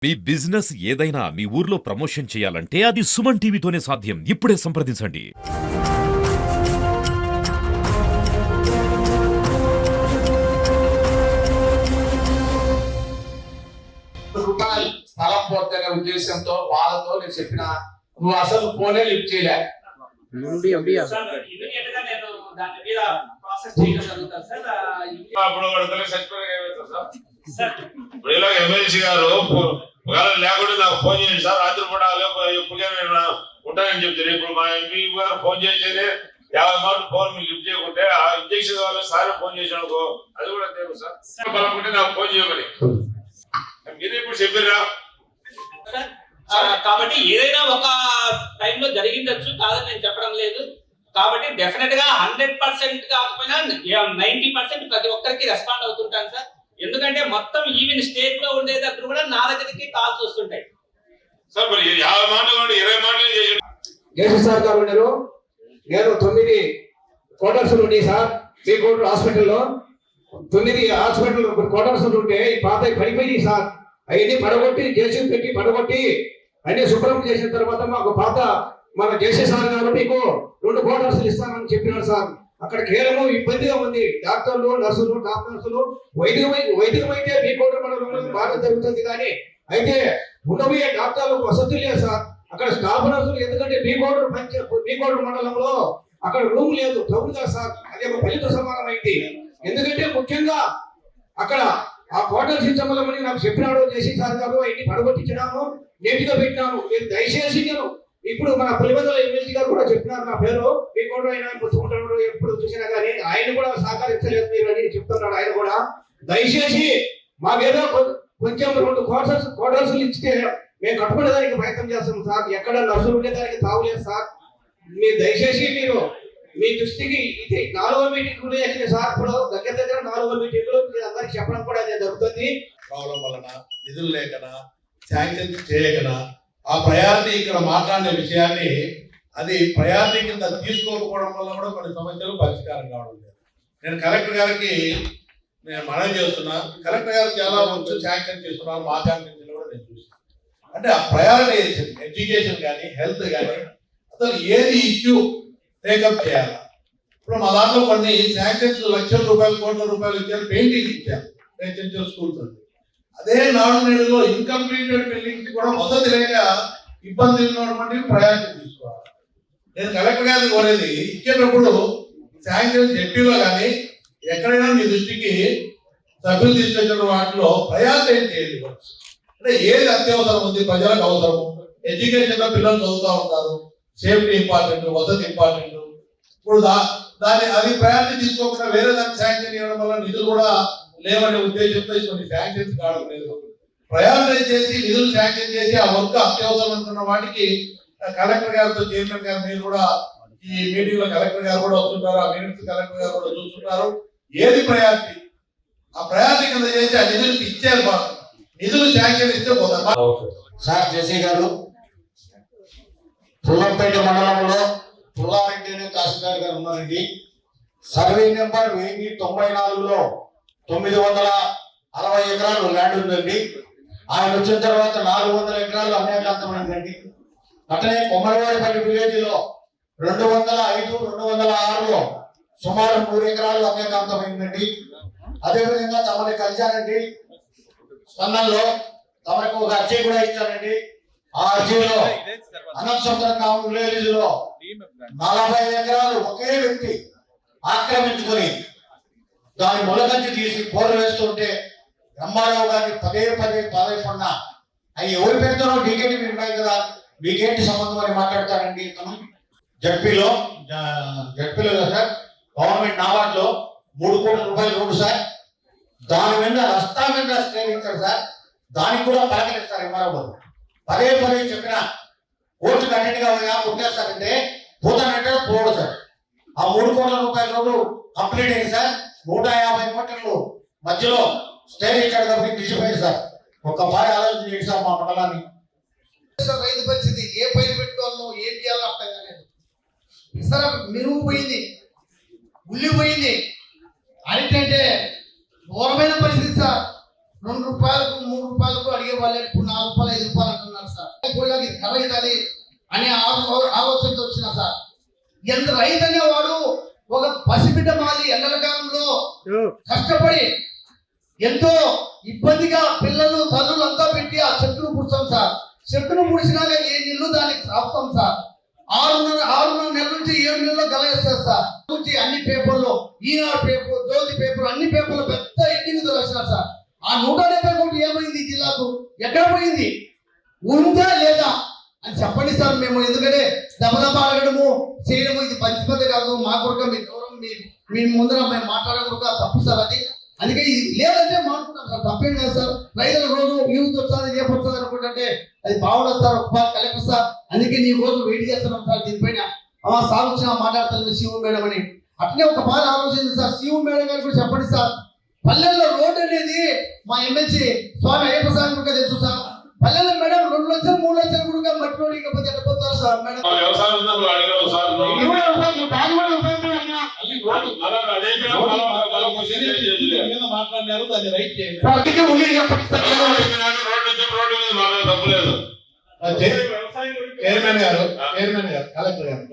మీ business ఏదైనా మీ ఊర్లో promotion చేయాలంటే అది సుమన్ టీవీతోనే సాధ్యం. ఇప్పుడే సంప్రదించండి. రూపాయలు స్థలం పోతే ఉద్దేశంతో వాళ్ళతో నేను చెప్పిన నువ్వు అసలు ఫోనే లిఫ్ట్ చేయలే. ఎమ్మెల్సీ గారు లేకుండా నాకు ఫోన్ చేయండి సార్, రాత్రి పూట ఎప్పుడుగా నేను ఉంటానని చెప్తాను. ఇప్పుడు మా ఎంపీ గారు ఫోన్ చేస్తేనే 50 మార్లు ఫోన్ మీరు లిఫ్ట్ చేయకుంటే ఆ ఇంజక్షన్ వాళ్ళు సార్ ఫోన్ చేసినానుకో అది కూడా తెలియదు సార్. బలకుంటే నాకు ఫోన్ చేయమని మీరు ఇప్పుడు చెప్పారా? కాబట్టి ఏదైనా ఒక టైంలో జరిగిండొచ్చు, కాదని నేను చెప్పడం లేదు. కాబట్టి డెఫినెట్ గా 100% కాకపోయినా 90% ప్రతి ఒక్కరికి రెస్పాండ్ అవుతుంటాను సార్. ఎందుకంటే మొత్తం ఈవెన్ స్టేట్ లో ఉండేటప్పుడు కూడా నా దగ్గరికి కాల్స్ వస్తుంటాయి సార్. మరి 50 మాటలు 20 మాటలు చేసి జేసీ సార్ గారు ఉన్నారు. నేను 9 క్వార్టర్స్ ఉండి సార్ మీ కోట హాస్పిటల్లో 9 హాస్పిటల్ క్వార్టర్స్ ఉంటే ఈ పాత పడిపోయింది సార్. అవన్నీ పడగొట్టి జేసీ పెట్టి పడగొట్టి అన్ని శుభ్రం చేసిన తర్వాత మాకు పాత మన జేసీ సార్ గారు మీకు 2 క్వార్టర్స్ ఇస్తానని చెప్పినారు సార్. అక్కడ కేవలం ఇబ్బందిగా ఉంది. డాక్టర్లు నర్సులు టాప్ నర్సులు వైద్యమైతే మీ కోట మండలంలో బాగా జరుగుతుంది, కానీ అయితే ఉండబోయే డాక్టర్లకు వసతి లేదు సార్. అక్కడ స్టాఫ్ నర్సులు ఎందుకంటే మీ కోట మండలంలో అక్కడ రూమ్ లేదు, టౌన్ గా సార్. అది ఒక పల్లితో సమానమైంది. ఎందుకంటే ముఖ్యంగా అక్కడ ఆ క్వార్టర్స్ ఇచ్చమని నాకు చెప్పినాడు జేసీ సార్ గారు. అవన్నీ పడగొట్టించినాము, నీట్గా పెట్టినాను. మీరు దయచేసి నేను ఇప్పుడు మన పులివెందుల ఎమ్మెల్సీ గారు కూడా చెప్పినారు నా పేరు మీ కూడా ఆయన గుర్తుకుంటున్నాడు, ఎప్పుడు చూసినా కానీ ఆయన కూడా సహకరించలేదు మీరు అని చెప్తున్నాడు. ఆయన కూడా దయచేసి మాకేదో కొంచెం 2 క్వార్టర్స్ ఇస్తే మేము కట్టుకునేదానికి ప్రయత్నం చేస్తాం సార్. ఎక్కడ నర్సులు ఉండేదానికి తావులేదు సార్. మీరు దయచేసి మీరు మీ దృష్టికి ఇది 4వ మీటింగ్ కూడా వచ్చింది సార్. ఇప్పుడు దగ్గర 4వ మీటింగ్ లో మీరు అందరికి చెప్పడం కూడా అదే జరుగుతుంది. ప్రాబ్లం వలన నిధులు లేకన శాంక్షన్ చేయకన ఆ ప్రయారిటీ ఇక్కడ మాట్లాడిన విషయాన్ని అది ప్రయారిటీ కింద తీసుకోకపోవడం వల్ల కూడా కొన్ని సమస్యలు పరిష్కారం కావడం లేదు. నేను కలెక్టర్ గారికి నేను మనవి చేస్తున్నా. కలెక్టర్ గారు చాలా మంచి శాంక్షన్ చేస్తున్నారు, మా శాంక్షన్ కూడా నేను చూస్తాను. అంటే ఆ ప్రయారిటైజేషన్ ఎడ్యుకేషన్ కానీ హెల్త్ కానీ అసలు ఏది ఇష్యూ టేకప్ చేయాలి. ఇప్పుడు మా దాంట్లో కొన్ని శాంక్షన్స్ లక్షల రూపాయలు కోట్ల రూపాయలు ఇచ్చారు, పెయింటింగ్ ఇచ్చారు రెసిడెన్షియల్ స్కూల్స్. అదే నాడు నేడులో ఇన్కంప్లీటెడ్ బిల్డింగ్స్ కూడా వసతి లేక ఇబ్బంది ఉన్నటువంటి ప్రయారిటీ తీసుకోవాలి. నేను కలెక్టర్ గారిని కోరేది ఇచ్చేటప్పుడు శాంక్షన్ జడ్పీలో కానీ ఎక్కడైనా మీ దృష్టికి సభ్యులు తీసుకొచ్చిన వాటిలో ప్రయారిటీ చేయండి. అంటే ఏది అత్యవసరం ఉంది, ప్రజలకు అవసరము, ఎడ్యుకేషన్ లో పిల్లలు చదువుతూ ఉంటారు, సేఫ్టీ ఇంపార్టెంట్, వసతి ఇంపార్టెంట్. ఇప్పుడు దాన్ని అది ప్రయారిటీ తీసుకోకుండా వేరే దానికి శాంక్షన్ ఇవ్వడం వల్ల నిధులు కూడా లేవనే ఉద్దేశంతో కొన్ని శాంక్షన్స్ కావడం లేదు. ప్రయారిటైజ్ చేసి నిధులు శాంక్షన్ చేసి ఆ వర్క్ అత్యవసరం అనుకున్న వాటికి కలెక్టర్ గారితో చైర్మన్ గారు మీరు కూడా ఈ మీటింగ్ లో కలెక్టర్ గారు కూడా వస్తుంటారు, ఆ మినిట్స్ కలెక్టర్ గారు కూడా చూస్తుంటారు. ఏది ప్రయారిటీ ఆ ప్రయారిటీ కింద చేసి ఆ నిధులు ఇచ్చారు, నిధులు శాంక్షన్ ఇస్తే పోతారు సార్. జేసీ గారు పుల్లంపేట మండలంలో పుల్లారెడ్డి అనే తహసీల్దార్ గారు ఉన్నారండి. సర్వే నెంబర్ 1094లో 960 ఎకరాలు ల్యాండ్ ఉందండి. ఆయన వచ్చిన తర్వాత 400 ఎకరాలు అన్యాకాంతమైందండి. అట్లనే కొమ్మలవారిపల్లి విలేజ్ లో 205, 206లో సుమారు 3 ఎకరాలు అన్యాకాంతమైందండి. అదేవిధంగా తమని కలిశానండి స్పందనలో, తమకు ఒక అర్జీ కూడా ఇచ్చానండి. ఆ అర్జీలో అనంతసముద్రం విలేజ్ లో 40 ఎకరాలు ఒకే వ్యక్తి ఆక్రమించుకొని దాని మొలకంచి తీసి పోరు వేస్తుంటే బ్రహ్మారావు గారిని పదే బాధపడినా అవి ఎవరు పెడతారో డీకేటీ మీరు ఉన్నాయి కదా, మీకేంటి సంబంధం అని మాట్లాడతారండి. తను జడ్పీలో సార్ గవర్నమెంట్ నాబార్డులో 3 కోట్ల రూపాయలు రోడ్డు సార్. దాని మీద రస్తా మీద స్టే ఇచ్చారు సార్. దానికి కూడా పలకరిస్తారు ఎంఆర్ఓ. పదే చెప్పిన కోర్టు కట్టడిగా కొట్టేస్తారంటే పోతానంటే పోడు సార్. ఆ 3 కోట్ల రూపాయల రోడ్డు కంప్లీట్ అయింది సార్. 150 మీటర్లు మధ్యలో స్టే ఇచ్చాడు కాబట్టి నిలిచిపోయింది సార్. ఒక్క బాగా ఆలోచన చేయండి సార్ మా మండలాన్ని. రైతు పరిస్థితి ఏ పైరు పెట్టుకోవాలో ఏం చేయాలో అర్థం కాలేదు సార్. మిరుగు పోయింది, ఉల్లి పోయింది, అరిటంటే ఘోరమైన పరిస్థితి సార్. రూపాయలకు 3 రూపాయలకు అడిగే వాళ్ళు ఇప్పుడు 4 రూపాయలు 5 రూపాయలు అంటున్నారు సార్. కూలీలకి ఖరీదది అనే ఆలోచనతో వచ్చిన సార్. ఎంత రైతు అనేవాడు ఒక పసిబిడ్డ మాలి ఎండల కాలంలో కష్టపడి ఎంతో ఇబ్బందిగా పిల్లలు తల్లులు అంతా పెట్టి ఆ చెట్టును పుడతాం సార్. చెట్టును పుడిచినాక ఏ నీళ్లు దానికి సాపుతాం సార్. 6 నెలల నుంచి 7 నెలల్లో గలేస్తారు సార్. నుంచి అన్ని పేపర్లు, ఈనాడు పేపర్, జ్యోతి పేపర్, అన్ని పేపర్లు పెద్ద ఎడ్డింగ్ వచ్చినారు సార్. ఆ 170 కోట్లు ఏమైంది జిల్లాకు? ఎక్కడ పోయింది? ఉందా లేదా అని చెప్పండి సార్. మేము ఎందుకంటే దెబ్బదెబ్బ అడగడము చేయడము ఇది మంచి పద్ధతి కాదు. మా కొరకు మీ గౌరవం మీ ముందర మేము మాట్లాడకుండా తప్పు సార్ అది. అందుకే ఇది లేదంటే మాట్లాడుతున్నాం సార్, తప్పేం కాదు సార్. రైతుల రోజు యూత్ వస్తుంది రేపు వస్తుంది అనుకుంటే అది బాగుండదు సార్. ఒక కలెక్టర్ సార్, అందుకే నీ రోజు వెయిట్ చేస్తున్నాం సార్. దీనిపైన సార్ వచ్చినా మాట్లాడతాను సీఎం మేడం అని. అట్లే ఒక బాగా ఆలోచించింది సార్. సీఎం మేడం గారు కూడా చెప్పండి సార్. పల్లెల్లో రోడ్డు అనేది మా ఎమ్మెల్సీ స్వామి అయ్యప్ప సార్ కూడా తెలుసు సార్. పల్లెల్లో మేడం 2 లక్షలు 3 లక్షలు కూడా మట్టి రోడ్డు ఇకపోతే ఎట్టపోతారు సార్ మేడం. వ్యవసాయం అడిగారు సార్. మాట్లాడినారు, దాన్ని రైట్ చేయండి. తప్పులేదు. చైర్మన్ గారు కలెక్టర్ గారు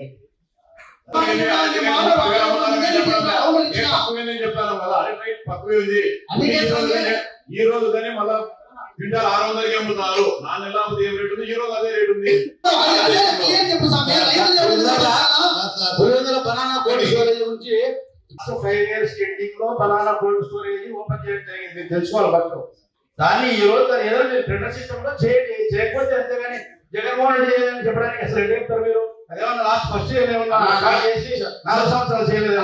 చెప్పాను కదా, తక్కువ ఉంది. ఈ రోజు కానీ మళ్ళా క్వింటాల్ 600కి అమ్ముతున్నారు. 4 నెలల ఏం రేటు ఉంది, ఈ రోజు అదే రేటు ఉంది. బనానా కోల్డ్ స్టోరేజ్ గురించి 5 years ఎండింగ్ లో బనానా కోల్డ్ స్టోరేజ్ ఓపెన్ చేయడం జరిగింది. తెలుసుకోవాలి ఫస్ట్. దాన్ని ఈ రోజు ఏదో టెండర్ సిస్టమ్ లో చేయండి. చేయకపోతే అంతేగాని జగన్మోహన్ రెడ్డి చేయాలని చెప్పడానికి అసలు ఎట్లా చెప్తారు మీరు? అదేమన్నా లాస్ట్ ఫస్ట్ ఇయర్ ఏమన్నా చేసి 4 సంవత్సరాలు చేయలేదు.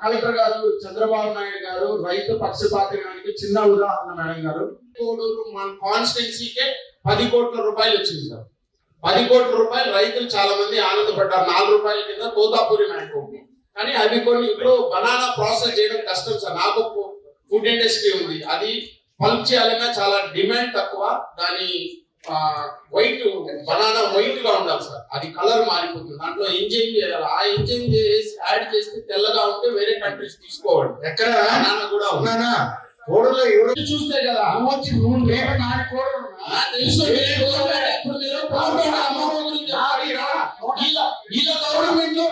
కలెక్టర్ గారు చంద్రబాబు నాయుడు గారు రైతు పక్షపాతానికి చిన్న ఉదాహరణ మేడం గారు. కోడూరు మన కాన్స్టిట్యున్సీకే 10 కోట్ల రూపాయలు వచ్చింది సార్. 10 కోట్ల రూపాయలు రైతులు చాలా మంది ఆనందపడ్డారు. 4 రూపాయల కింద తోతాపూరి మ్యాంగో. కానీ అవి కొన్ని ఇప్పుడు బనానా ప్రాసెస్ చేయడం కష్టం సార్. నాకు ఫుడ్ ఇండస్ట్రీ ఉంది, అది పల్ప్ చేయాలన్నా చాలా డిమాండ్ తక్కువ. దాని వైట్ బనానా వైట్ గా ఉండాలి సార్. అది కలర్ మారిపోతుంది. దాంట్లో ఇంజన్ చేయాలి. ఆ ఇంజన్ చేసి యాడ్ చేస్తే తెల్లగా ఉంటే వేరే కంట్రీస్ తీసుకోవాలి. ఎక్కడ బనానా కూడా ఉన్నానా కోడలో ఎవరు చూస్తే కదా వచ్చి రేపు నాటి కోడలు తెలుసు. ఇప్పుడు మీరు వీళ్ళ గవర్నమెంట్ లో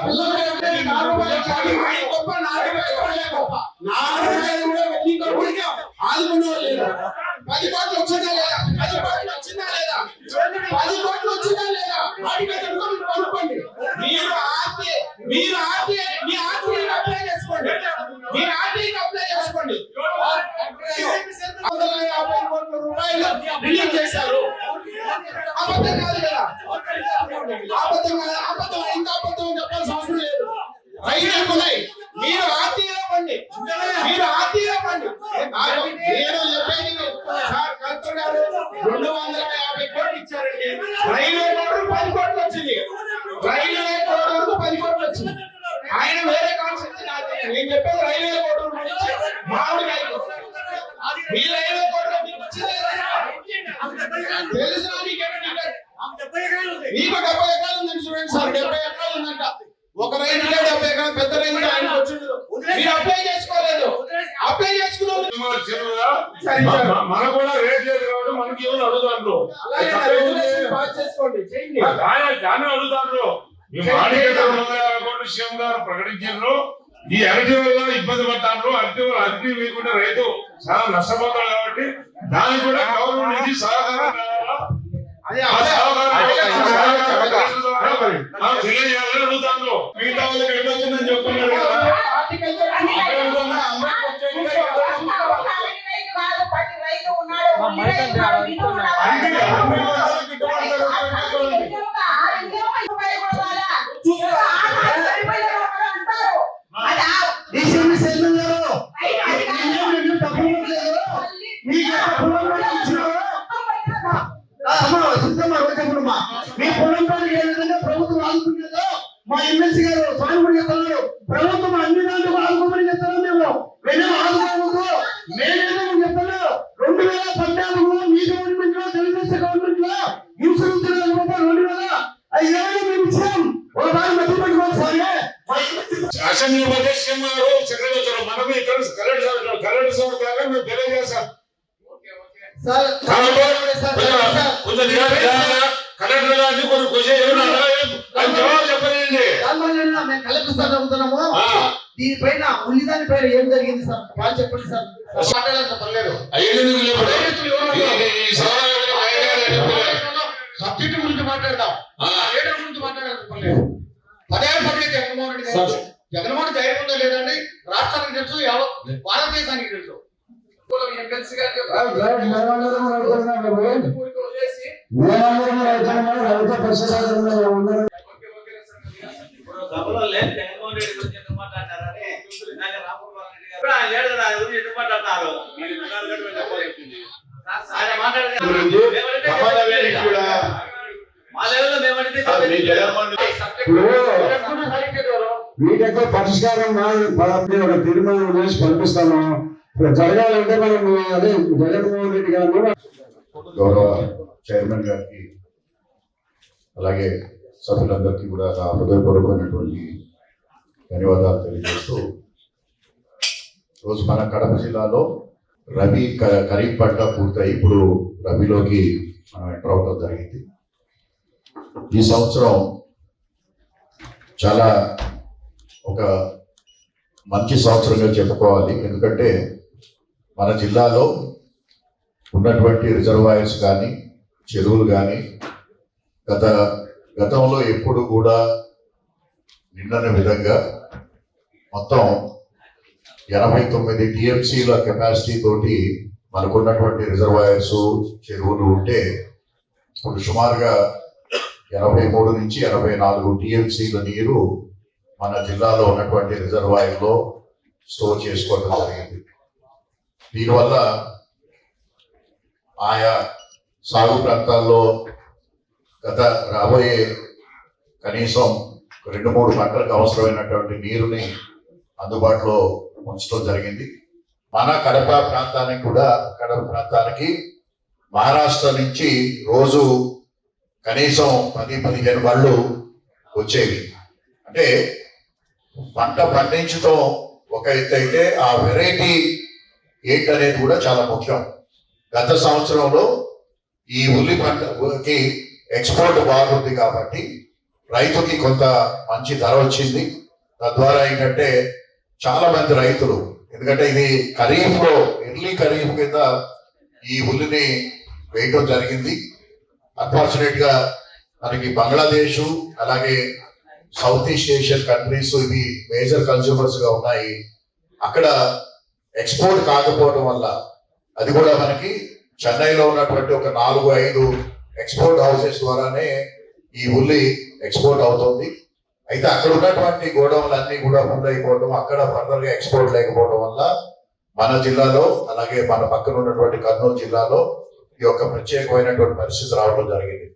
ఆదుకునే లేదు. 10 కోట్లు వచ్చిందా లేదా? 10 కోట్లు వచ్చిందా లేదా? 10 కోట్లు వచ్చిందా లేదా? కొనుక్కోండి. మీరు మీ ఆర్టీఐ అప్లై చేసుకోండి. మీరు ఆర్టీఐకి అప్లై చేసుకోండి. 150 కోట్ల రూపాయలు రిలీజ్ చేశారు. అబద్ధం కాదు కదా? అబద్ధం ఇంకా అబద్ధం చెప్పాల్సిన అవసరం లేదు. రైతులకు ఉన్నాయి. మీరు ఆర్టీఐలో పండి. నేను చెప్పేది సార్, కలెక్టర్ గారు 250 కోట్లు ఇచ్చారండి. రైల్వే కోడూరు 10 కోట్లు వచ్చింది. రైల్వే కోడూరుకు 10 కోట్లు వచ్చింది. ఆయన వేరే కాన్సెప్ట్. నేను చెప్పేది రైల్వే కోడూరు గురించి. మామిడి రైతు మీ రైల్వే కోడూరు తెలుసు. నీకు 70 ఎకరాలు ఉందని చూడండి సార్. 70 ఎకరాలు ఉందంట. ఒక రైతుకే 70 ఎకరాలు, పెద్ద రైతు ఆయన వచ్చింది. మీరు అప్లై చేసుకోలేదు. అప్లై చేసుకున్నారు. మన కూడా రేట్ లేదు కాబట్టి మనకి ఏమని అడుగుతాండ్రు. దాన్ని అడుగుతాండ్రు. మీ మార్కెట్ 250 కోట్లు సీఎం గారు ప్రకటించారు. ఈ అరటి వల్ల ఇబ్బంది పడతాండ్రు. అరటి లేకుండా రైతు చాలా నష్టపోతాడు. కాబట్టి దానికి కూడా గవర్నమెంట్ నుంచి సహకారం కావాలా? తెలియజేయాలని అడుగుతాండ్రు. మిగతా వాళ్ళకి ఎట్లా వచ్చిందని చెప్తున్నారు కదా. మీ పొలం పనికి ఏ విధంగా ప్రభుత్వం ఆదుకుంటుందో మా ఎమ్మెల్సీ గారు స్వామి చెప్తున్నారు. ప్రభుత్వం అన్ని దాంట్లో ఆదుకోమని చెప్తున్నాం. మేము వెనక ఆదుకోవద్దు. మేమేదో చెప్తున్నాం. 2014లో మీ గవర్నమెంట్ లో, తెలుగుదేశం గవర్నమెంట్ లో ఇన్సూరెన్స్ 2005 మేము ఇచ్చాం. ఒక దాని మధ్య పెట్టుకోవాలి సార్. అసెంబ్లీ బడ్జెట్ సీఎం గారు సెక్రటరీ వచ్చారు. మనకు ఇక్కడ కలెక్టర్ సార్ కాగా మేము తెలియజేస్తాం. సార్ కొంచెం కలెక్టర్ గారిని కొన్ని క్వశ్చన్ ఏమైనా అడగాలి, ఆయన జవాబు చెప్పలేండి. మేము కలెక్టర్ సార్ అడుగుతున్నాము. దీనిపైన ఉల్లిదాని పైన ఏం జరిగింది సార్ వాళ్ళు చెప్పండి సార్. మాట్లాడాలంటే పర్లేదు. సబ్జెక్ట్ గురించి మాట్లాడదాం, లీడర్ గురించి మాట్లాడాలంటే పర్లేదు. పదే జగన్మోహన్ రెడ్డి గారు, జగన్మోహన్ ధైర్యం ఉందో లేదండి రాష్ట్రానికి తెలుసు, భారతదేశానికి తెలుసు. సభలో లేదు జగన్మోహన్ రెడ్డి గురించి ఎందుకు మాట్లాడతారని ఇందాక రామగోపాల్ రెడ్డి గారు ఆయన లేడు కదా, ఆయన గురించి ఎందుకు మాట్లాడతారు? ఆయన మాట్లాడితే మా లెవెల్లో మేమడితే వీటికి పరిష్కారం ఒక తీర్మానం చేసి పంపిస్తాను. జరగాలంటే మనం అదే జగన్మోహన్ రెడ్డి గారు గౌరవ చైర్మన్ గారికి అలాగే సభ్యులందరికీ కూడా నా హృదయపూర్వకమైనటువంటి ధన్యవాదాలు తెలియజేస్తూ, రోజు మన కడప జిల్లాలో రబీ ఖరీఫ్ పంట పూర్తయి ఇప్పుడు రబీలోకి మనం ఎంటర్ అవడం జరిగింది. ఈ సంవత్సరం చాలా ఒక మంచి సంవత్సరంగా చెప్పుకోవాలి. ఎందుకంటే మన జిల్లాలో ఉన్నటువంటి రిజర్వాయర్స్ కానీ చెరువులు కానీ గతంలో ఎప్పుడు కూడా నిండని విధంగా మొత్తం 89 టీఎంసీల కెపాసిటీ తోటి మనకున్నటువంటి రిజర్వాయర్స్ చెరువులు ఉంటే ఇప్పుడు సుమారుగా 83 నుంచి 84 టీఎంసీల నీరు మన జిల్లాలో ఉన్నటువంటి రిజర్వాయర్లో స్టోర్ చేసుకోవడం జరిగింది. దీనివల్ల ఆయా సాగు ప్రాంతాల్లో రాబోయే కనీసం 2-3 పంటలకు అవసరమైనటువంటి నీరుని అందుబాటులో ఉంచడం జరిగింది. మన కడప ప్రాంతానికి మహారాష్ట్ర నుంచి రోజు కనీసం 10-15 బళ్ళు వచ్చేవి. అంటే పంట పండించడం ఒక ఎత్తు అయితే ఆ వెరైటీ ఏంటనేది కూడా చాలా ముఖ్యం. గత సంవత్సరంలో ఈ ఉల్లి పంటకి ఎక్స్పోర్ట్ బాగుంది కాబట్టి రైతుకి కొంత మంచి ధర వచ్చింది. తద్వారా ఏంటంటే చాలా మంది రైతులు, ఎందుకంటే ఇది ఖరీఫ్లో ఎర్లీ ఖరీఫ్ కింద ఈ ఉల్లిని వేయటం జరిగింది. అన్ఫార్చునేట్ గా మనకి బంగ్లాదేశ్ అలాగే సౌత్ ఈస్ట్ ఏషియన్ కంట్రీస్ ఇవి మేజర్ కన్స్యూమర్స్ గా ఉన్నాయి. అక్కడ ఎక్స్పోర్ట్ కాకపోవడం వల్ల, అది కూడా మనకి చెన్నైలో ఉన్నటువంటి ఒక 4-5 ఎక్స్పోర్ట్ హౌసెస్ ద్వారానే ఈ ఉల్లి ఎక్స్పోర్ట్ అవుతుంది. అయితే అక్కడ ఉన్నటువంటి గోడౌన్లన్నీ కూడా ఫుల్ అయిపోవడం, అక్కడ ఫర్దర్ గా ఎక్స్పోర్ట్ లేకపోవడం వల్ల మన జిల్లాలో అలాగే మన పక్కన ఉన్నటువంటి కర్నూలు జిల్లాలో ఈ యొక్క ప్రత్యేకమైనటువంటి పరిస్థితి రావడం జరిగింది.